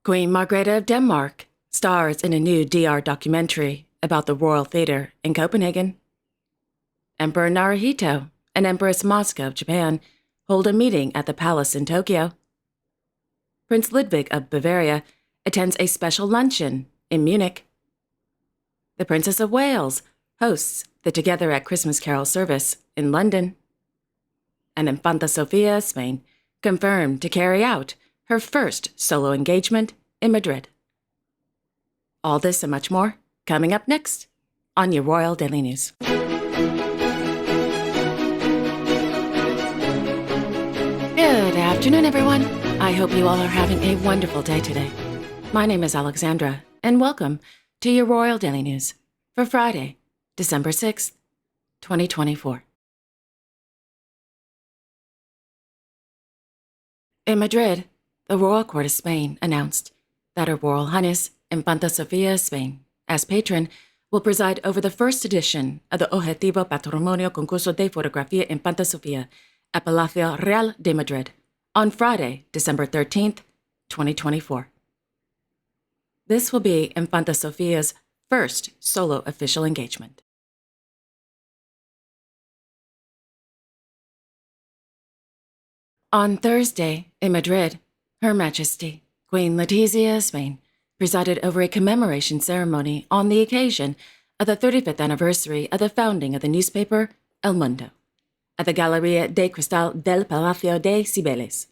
Queen Margrethe of Denmark stars in a new DR documentary about the Royal Theatre in Copenhagen. Emperor Naruhito and Empress Masuko of Japan hold a meeting at the palace in Tokyo. Prince Ludwig of Bavaria attends a special luncheon in Munich. The Princess of Wales hosts the Together at Christmas Carol service in London. And Infanta Sofia of Spain confirmed to carry out her first solo engagement in Madrid. All this and much more coming up next on your Royal Daily News. Good afternoon, everyone. I hope you all are having a wonderful day today. My name is Alexandra, and welcome to your Royal Daily News for Friday, December 6th, 2024. In Madrid, the Royal Court of Spain announced that Her Royal Highness Infanta Sofia of Spain, as patron, will preside over the first edition of the Objetivo Patrimonio Concurso de Fotografía Infanta Sofia at Palacio Real de Madrid on Friday, December 13th, 2024. This will be Infanta Sofia's first solo official engagement. On Thursday, in Madrid, Her Majesty, Queen Letizia of Spain, presided over a commemoration ceremony on the occasion of the 35th anniversary of the founding of the newspaper El Mundo at the Galleria de Cristal del Palacio de Cibeles.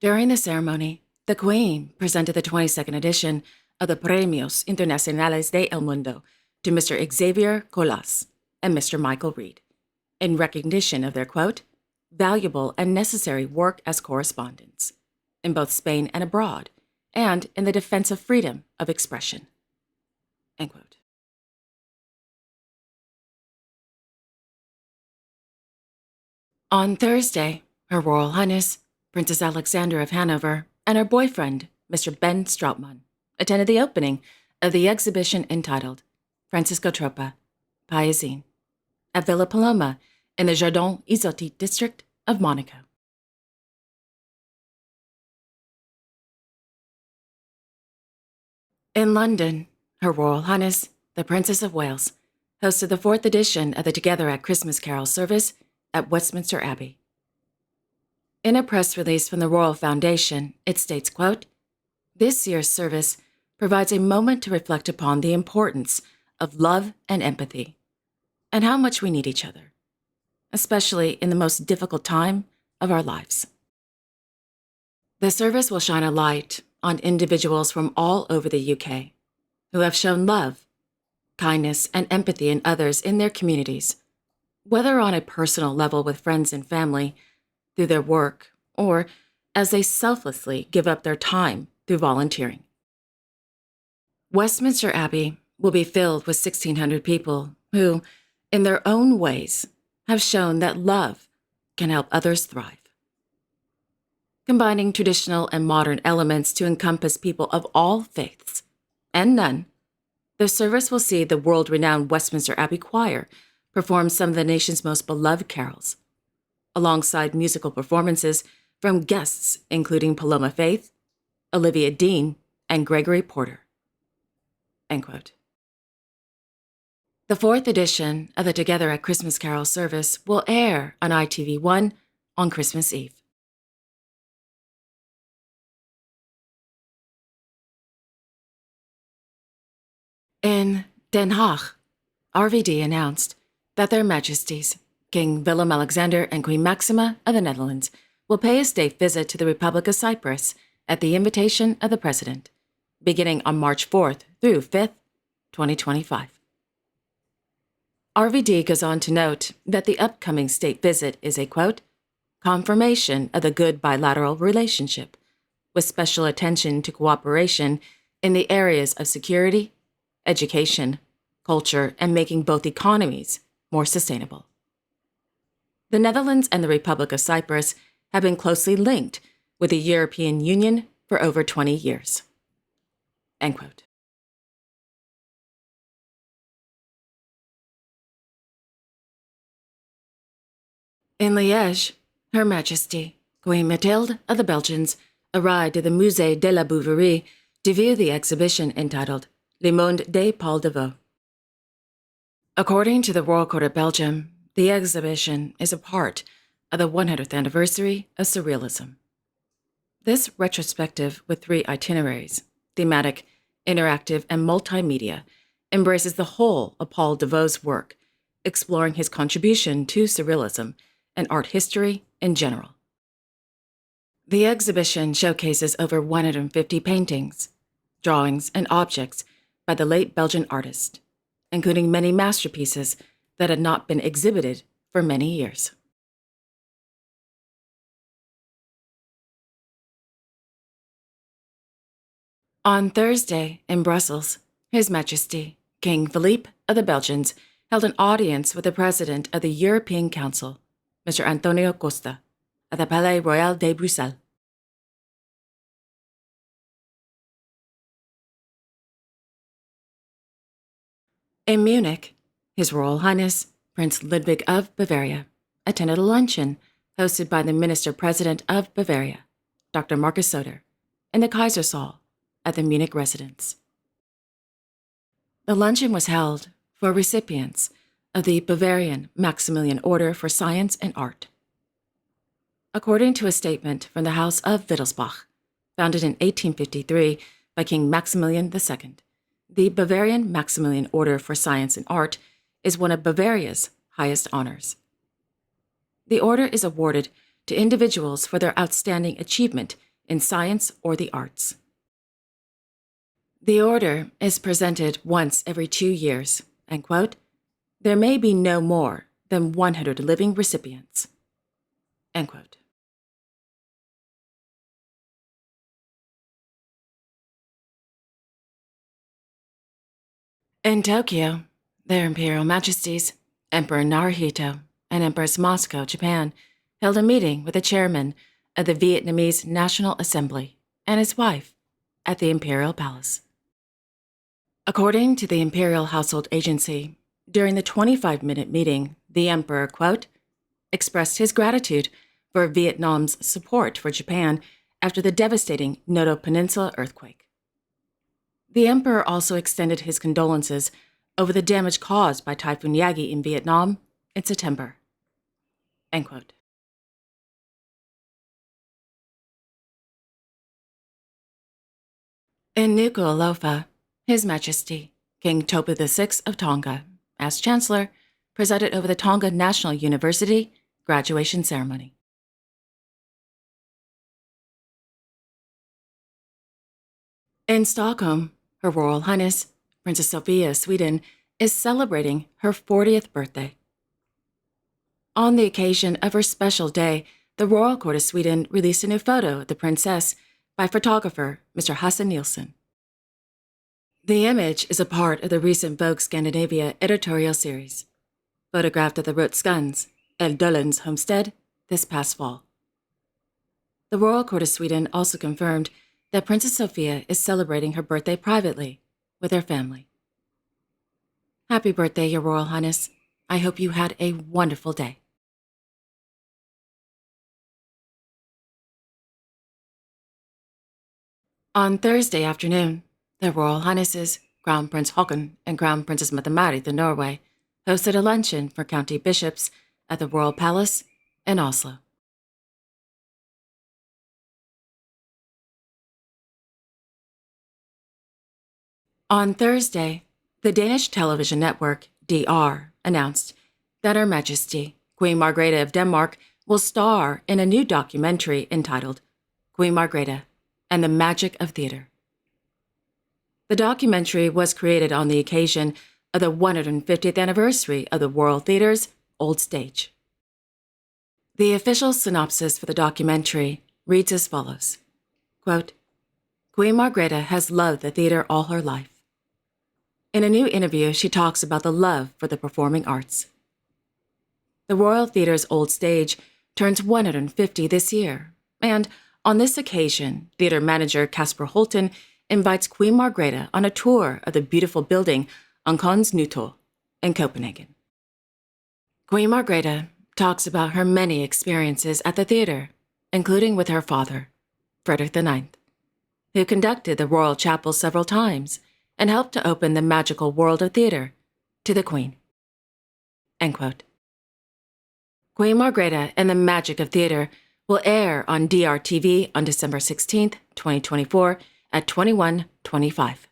During the ceremony, the Queen presented the 22nd edition of the Premios Internacionales de El Mundo to Mr. Xavier Colas and Mr. Michael Reed, in recognition of their, quote, valuable and necessary work as correspondents, in both Spain and abroad, and in the defense of freedom of expression. End quote. On Thursday, Her Royal Highness, Princess Alexandra of Hanover, and her boyfriend, Mr. Ben Strautmann, attended the opening of the exhibition entitled Francisco Tropa, Paisine, at Villa Paloma in the Jardin Isotti district of Monaco. In London, Her Royal Highness, the Princess of Wales, hosted the 4th edition of the Together at Christmas Carol service at Westminster Abbey. In a press release from the Royal Foundation, it states, quote, this year's service provides a moment to reflect upon the importance of love and empathy, and how much we need each other, especially in the most difficult time of our lives. The service will shine a light on individuals from all over the UK who have shown love, kindness, and empathy in others in their communities, whether on a personal level with friends and family, through their work, or as they selflessly give up their time through volunteering. Westminster Abbey will be filled with 1,600 people who, in their own ways, have shown that love can help others thrive. Combining traditional and modern elements to encompass people of all faiths, and none, the service will see the world-renowned Westminster Abbey Choir perform some of the nation's most beloved carols, alongside musical performances from guests including Paloma Faith, Olivia Dean, and Gregory Porter. End quote. The 4th edition of the Together at Christmas Carol service will air on ITV1 on Christmas Eve. In Den Haag, RVD announced that Their Majesties, King Willem-Alexander and Queen Maxima of the Netherlands, will pay a state visit to the Republic of Cyprus at the invitation of the President, beginning on March 4th through 5th, 2025. RVD goes on to note that the upcoming state visit is a, quote, confirmation of the good bilateral relationship, with special attention to cooperation in the areas of security, education, culture, and making both economies more sustainable. The Netherlands and the Republic of Cyprus have been closely linked with the European Union for over 20 years. End quote. In Liège, Her Majesty, Queen Mathilde of the Belgians, a ride to the Musée de la Bouverie to view the exhibition entitled Le Monde de Paul Devaux. According to the Royal Court of Belgium, the exhibition is a part of the 100th anniversary of Surrealism. This retrospective with 3 itineraries, thematic, interactive, and multimedia, embraces the whole of Paul Devaux's work, exploring his contribution to Surrealism and art history in general. The exhibition showcases over 150 paintings, drawings, and objects by the late Belgian artist, including many masterpieces that had not been exhibited for many years. On Thursday, in Brussels, His Majesty, King Philippe of the Belgians, held an audience with the President of the European Council, Mr. Antonio Costa, at the Palais Royal de Bruxelles. In Munich, His Royal Highness, Prince Ludwig of Bavaria, attended a luncheon hosted by the Minister-President of Bavaria, Dr. Markus Söder, in the Kaisersaal at the Munich residence. The luncheon was held for recipients of the Bavarian Maximilian Order for Science and Art. According to a statement from the House of Wittelsbach, founded in 1853 by King Maximilian II, the Bavarian Maximilian Order for Science and Art is one of Bavaria's highest honors. The order is awarded to individuals for their outstanding achievement in science or the arts. The order is presented once every 2 years, and, quote, there may be no more than 100 living recipients, end quote. In Tokyo, their Imperial Majesties, Emperor Naruhito and Empress Moscow, Japan, held a meeting with the chairman of the Vietnamese National Assembly and his wife at the Imperial Palace. According to the Imperial Household Agency, during the 25-minute meeting, the emperor, quote, expressed his gratitude for Vietnam's support for Japan after the devastating Noto Peninsula earthquake. The emperor also extended his condolences over the damage caused by Typhoon Yagi in Vietnam in September, end quote. In Nuku'alofa, His Majesty, King Topa VI of Tonga, as Chancellor, presided over the Tonga National University graduation ceremony. In Stockholm, Her Royal Highness, Princess Sophia of Sweden, is celebrating her 40th birthday. On the occasion of her special day, the Royal Court of Sweden released a new photo of the princess by photographer Mr. Hasse Nielsen. The image is a part of the recent Vogue Scandinavia editorial series, photographed at the Rotskans, El Dölens homestead, this past fall. The Royal Court of Sweden also confirmed that Princess Sophia is celebrating her birthday privately with her family. Happy birthday, Your Royal Highness. I hope you had a wonderful day. On Thursday afternoon, their Royal Highnesses, Crown Prince Haakon and Crown Princess Mette-Marit of Norway, hosted a luncheon for county bishops at the Royal Palace in Oslo. On Thursday, the Danish television network, DR, announced that Her Majesty, Queen Margrethe of Denmark, will star in a new documentary entitled Queen Margrethe and the Magic of Theater. The documentary was created on the occasion of the 150th anniversary of the Royal Theatre's Old Stage. The official synopsis for the documentary reads as follows, quote, Queen Margrethe has loved the theater all her life. In a new interview, she talks about the love for the performing arts. The Royal Theatre's Old Stage turns 150 this year, and on this occasion, theater manager Kasper Holten invites Queen Margrethe on a tour of the beautiful building on Kongens Nytorv in Copenhagen. Queen Margrethe talks about her many experiences at the theater, including with her father, Frederick IX, who conducted the royal chapel several times and helped to open the magical world of theater to the Queen. End quote. Queen Margrethe and the Magic of Theater will air on DRTV on December 16th, 2024 at 21:25.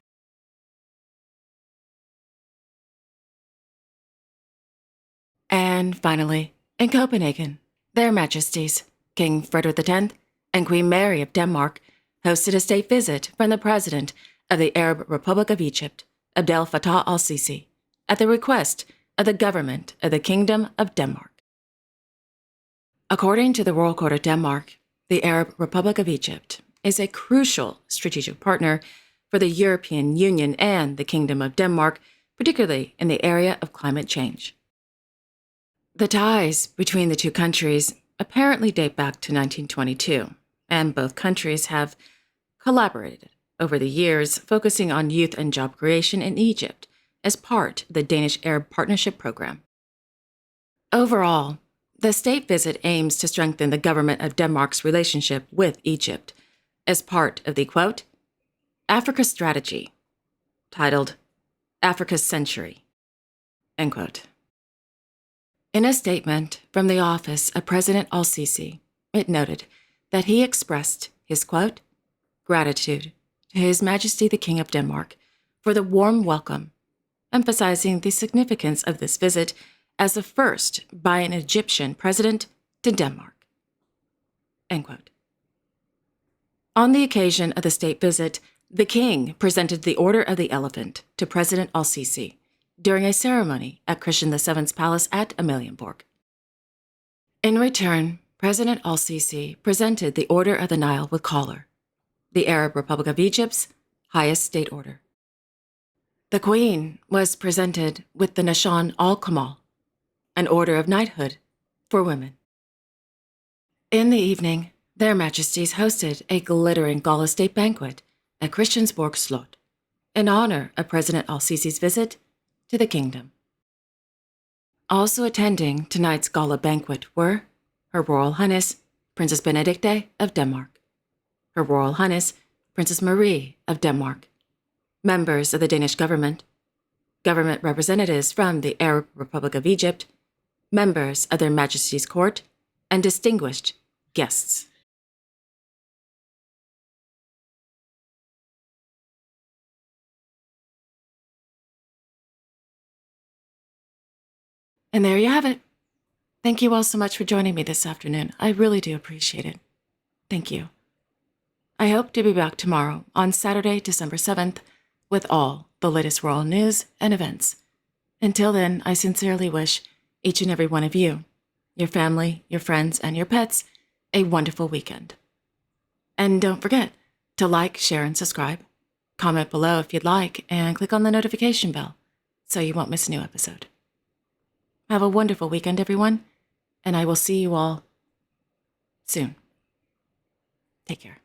And finally, in Copenhagen, Their Majesties, King Frederick X and Queen Mary of Denmark hosted a state visit from the President of the Arab Republic of Egypt, Abdel Fattah al-Sisi, at the request of the government of the Kingdom of Denmark. According to the Royal Court of Denmark, the Arab Republic of Egypt is a crucial strategic partner for the European Union and the Kingdom of Denmark, particularly in the area of climate change. The ties between the two countries apparently date back to 1922, and both countries have collaborated over the years, focusing on youth and job creation in Egypt as part of the Danish Arab Partnership Program. Overall, the state visit aims to strengthen the government of Denmark's relationship with Egypt as part of the, quote, Africa Strategy, titled Africa's Century, end quote. In a statement from the office of President al-Sisi, it noted that he expressed his, quote, gratitude to His Majesty the King of Denmark for the warm welcome, emphasizing the significance of this visit as the first by an Egyptian president to Denmark. End quote. On the occasion of the state visit, the king presented the Order of the Elephant to President al-Sisi during a ceremony at Christian VII's palace at Amalienborg. In return, President al-Sisi presented the Order of the Nile with collar, the Arab Republic of Egypt's highest state order. The Queen was presented with the Nishan al-Kamal, an order of knighthood for women. In the evening, Their Majesties hosted a glittering gala state banquet at Christiansborg Slot in honor of President al-Sisi's visit to the kingdom. Also attending tonight's gala banquet were Her Royal Highness Princess Benedicte of Denmark, Her Royal Highness Princess Marie of Denmark, members of the Danish government representatives from the Arab Republic of Egypt, members of Their Majesty's Court, and distinguished guests. And there you have it. Thank you all so much for joining me this afternoon. I really do appreciate it. Thank you. I hope to be back tomorrow on Saturday, December 7th, with all the latest royal news and events. Until then, I sincerely wish each and every one of you, your family, your friends, and your pets, a wonderful weekend. And don't forget to like, share, and subscribe. Comment below if you'd like, and click on the notification bell so you won't miss a new episode. Have a wonderful weekend, everyone, and I will see you all soon. Take care.